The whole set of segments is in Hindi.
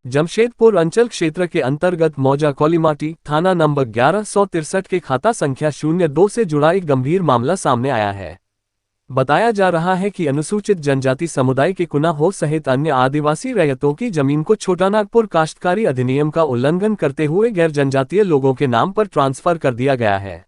जमशेदपुर अंचल क्षेत्र के अंतर्गत मौजा कोलीमाटी थाना नंबर 1163 के खाता संख्या 02 से जुड़ा एक गंभीर मामला सामने आया है। बताया जा रहा है कि अनुसूचित जनजाति समुदाय के कुना हो सहित अन्य आदिवासी रैयतों की जमीन को छोटानागपुर काश्तकारी अधिनियम का उल्लंघन करते हुए गैर जनजातीय लोगों के नाम पर ट्रांसफर कर दिया गया है।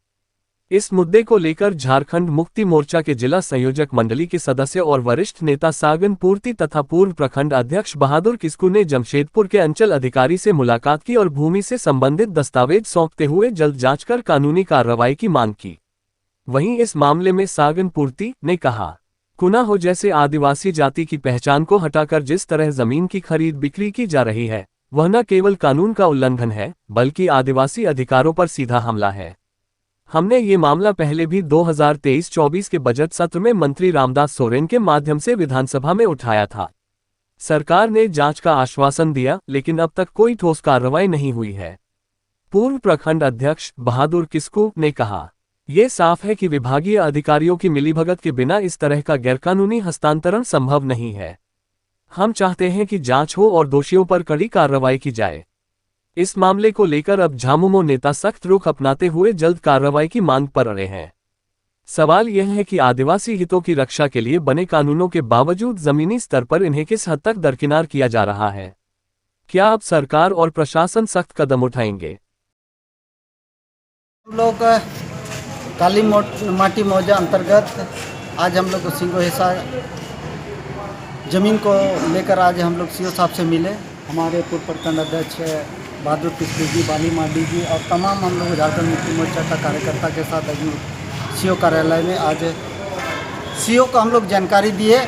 इस मुद्दे को लेकर झारखंड मुक्ति मोर्चा के जिला संयोजक मंडली के सदस्य और वरिष्ठ नेता सागन पूर्ति तथा पूर्व प्रखंड अध्यक्ष बहादुर किस्कू ने जमशेदपुर के अंचल अधिकारी से मुलाकात की और भूमि से संबंधित दस्तावेज सौंपते हुए जल्द जांच कर कानूनी कार्रवाई की मांग की। वहीं इस मामले में सागन पूर्ति ने कहा, कुना हो जैसे आदिवासी जाति की पहचान को हटाकर जिस तरह जमीन की खरीद बिक्री की जा रही है, वह न केवल कानून का उल्लंघन है बल्कि आदिवासी अधिकारों पर सीधा हमला है। हमने ये मामला पहले भी 2023-24 के बजट सत्र में मंत्री रामदास सोरेन के माध्यम से विधानसभा में उठाया था। सरकार ने जांच का आश्वासन दिया, लेकिन अब तक कोई ठोस कार्रवाई नहीं हुई है। पूर्व प्रखंड अध्यक्ष बहादुर किस्कू ने कहा, ये साफ है कि विभागीय अधिकारियों की मिलीभगत के बिना इस तरह का गैरकानूनी हस्तांतरण संभव नहीं है। हम चाहते हैं कि जांच हो और दोषियों पर कड़ी कार्रवाई की जाए। इस मामले को लेकर अब झामुमो नेता सख्त रुख अपनाते हुए जल्द कार्रवाई की मांग पर अड़े हैं। सवाल यह है कि आदिवासी हितों की रक्षा के लिए बने कानूनों के बावजूद जमीनी स्तर पर इन्हें किस हद तक दरकिनार किया जा रहा है। क्या अब सरकार और प्रशासन सख्त कदम उठाएंगे? लोग काली माटी मौजा अंतर्गत आज हम लोग को सिंगो हिस्सा जमीन को लेकर आज हम लोग सीओ साहब से मिले। हमारे पूर्व प्रखंड अध्यक्ष बहादुर किस्कू जी, बाली माडी जी और तमाम हम लोग झारखंड मुक्ति मोर्चा का कार्यकर्ता के साथ अभी सीओ कार्यालय में आज सीओ को हम लोग जानकारी दिए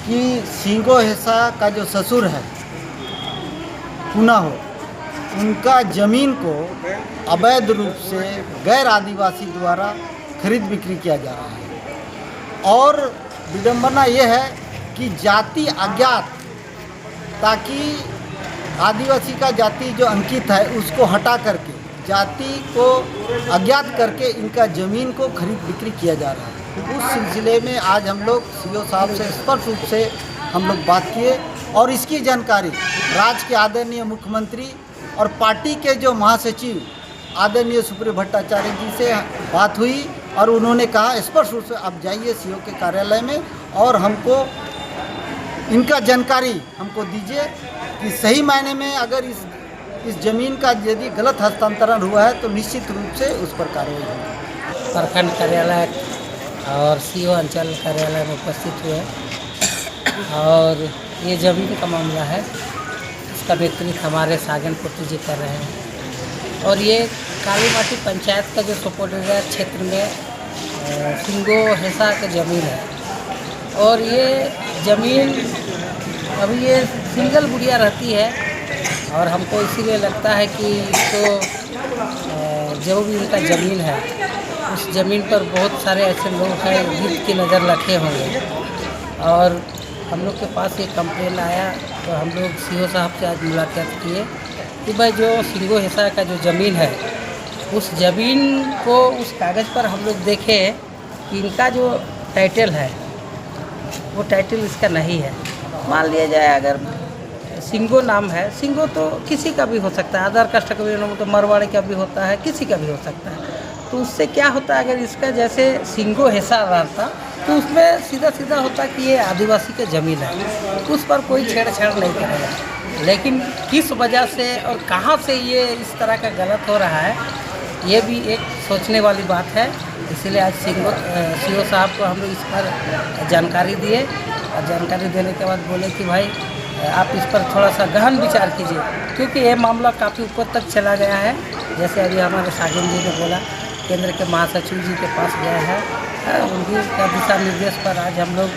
कि सिंगो हिस्सा का जो ससुर है कुना हो, उनका ज़मीन को अवैध रूप से गैर आदिवासी द्वारा खरीद बिक्री किया जा रहा है। और विडंबना यह है कि जाति अज्ञात, ताकि आदिवासी का जाति जो अंकित है उसको हटा करके जाति को अज्ञात करके इनका ज़मीन को खरीद बिक्री किया जा रहा है। उस सिलसिले में आज हम लोग सीओ साहब से स्पष्ट रूप से हम लोग बात किए और इसकी जानकारी राज्य के आदरणीय मुख्यमंत्री और पार्टी के जो महासचिव आदरणीय सुप्रियो भट्टाचार्य जी से बात हुई और उन्होंने कहा स्पष्ट रूप से आप जाइए सीओ के कार्यालय में और हमको इनका जानकारी हमको दीजिए कि सही मायने में अगर इस ज़मीन का यदि गलत हस्तांतरण हुआ है तो निश्चित रूप से उस पर कार्रवाई होगी। प्रखंड कार्यालय और सीओ अंचल कार्यालय में उपस्थित हुए और ये ज़मीन का मामला है, इसका नेतृत्व हमारे सागन पूर्ति जी कर रहे हैं। और ये कालीमाटी पंचायत का जो सुपोटेरिया क्षेत्र में सिंगो हिस्सा की ज़मीन है और ये ज़मीन अभी ये सिंगल गुड़िया रहती है और हमको इसीलिए लगता है कि तो जो भी इनका ज़मीन है उस ज़मीन पर बहुत सारे ऐसे लोग हैं हित की नज़र रखे होंगे। और हम लोग के पास ये कंप्लेन आया तो हम लोग सीओ साहब से आज मुलाकात किए कि भाई जो सिंगो हिस्सा का जो ज़मीन है उस ज़मीन को उस कागज़ पर हम लोग देखें कि इनका जो टाइटल है वो टाइटल इसका नहीं है। मान लिया जाए अगर सिंगो नाम है, सिंगो तो किसी का भी हो सकता है, आधार कास्ट का भी तो मरवाड़ी का भी होता है, किसी का भी हो सकता है। तो उससे क्या होता है, अगर इसका जैसे सिंगो हिस्सा रहता तो उसमें सीधा सीधा होता कि ये आदिवासी की ज़मीन है, उस पर कोई छेड़छाड़ नहीं करेगा। लेकिन किस वजह से और कहाँ से ये इस तरह का गलत हो रहा है, ये भी एक सोचने वाली बात है। इसीलिए आज सीओ साहब को हम लोग इस पर जानकारी दिए और जानकारी देने के बाद बोले कि भाई आप इस पर थोड़ा सा गहन विचार कीजिए, क्योंकि ये मामला काफ़ी ऊपर तक चला गया है। जैसे अभी हमारे सागन जी ने बोला, केंद्र के महासचिव जी के पास गया है, उनकी दिशा निर्देश पर आज हम लोग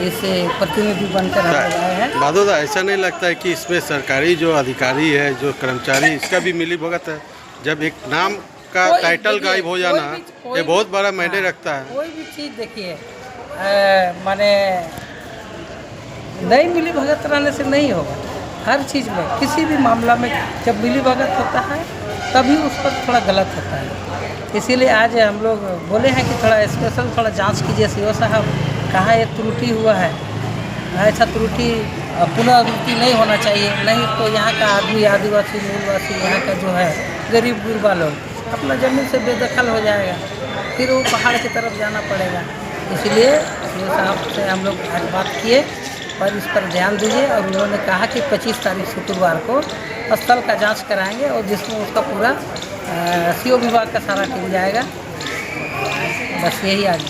इस प्रतिनिधि बनकर हम आए हैं। बहादुर, ऐसा नहीं लगता है कि इसमें सरकारी जो अधिकारी है, जो कर्मचारी, इसका भी मिलीभगत है? जब एक नाम का टाइटल गायब हो जाना ये बहुत बड़ा मायने रखता है। कोई भी चीज़ देखिए माने नहीं मिलीभगत रहने से नहीं होगा। हर चीज़ में किसी भी मामला में जब मिलीभगत होता है तभी उस पर थोड़ा गलत होता है। इसीलिए आज हम लोग बोले हैं कि थोड़ा स्पेशल थोड़ा जांच कीजिए सीओ साहब, कहाँ ये त्रुटि हुआ है। ऐसा त्रुटि पुनरावृत्ति नहीं होना चाहिए, नहीं तो यहाँ का आदमी, आदिवासी मूलवासी, यहाँ का जो है गरीब गुरबा लोग अपना ज़मीन से बेदखल हो जाएगा, फिर वो पहाड़ की तरफ जाना पड़ेगा। इसलिए ये साहब से हम लोग आज बात किए और इस पर ध्यान दीजिए, और उन्होंने कहा कि 25 तारीख शुक्रवार को स्थल का जांच कराएंगे और जिसमें उसका पूरा CO विभाग का सारा टीम जाएगा। बस यही आज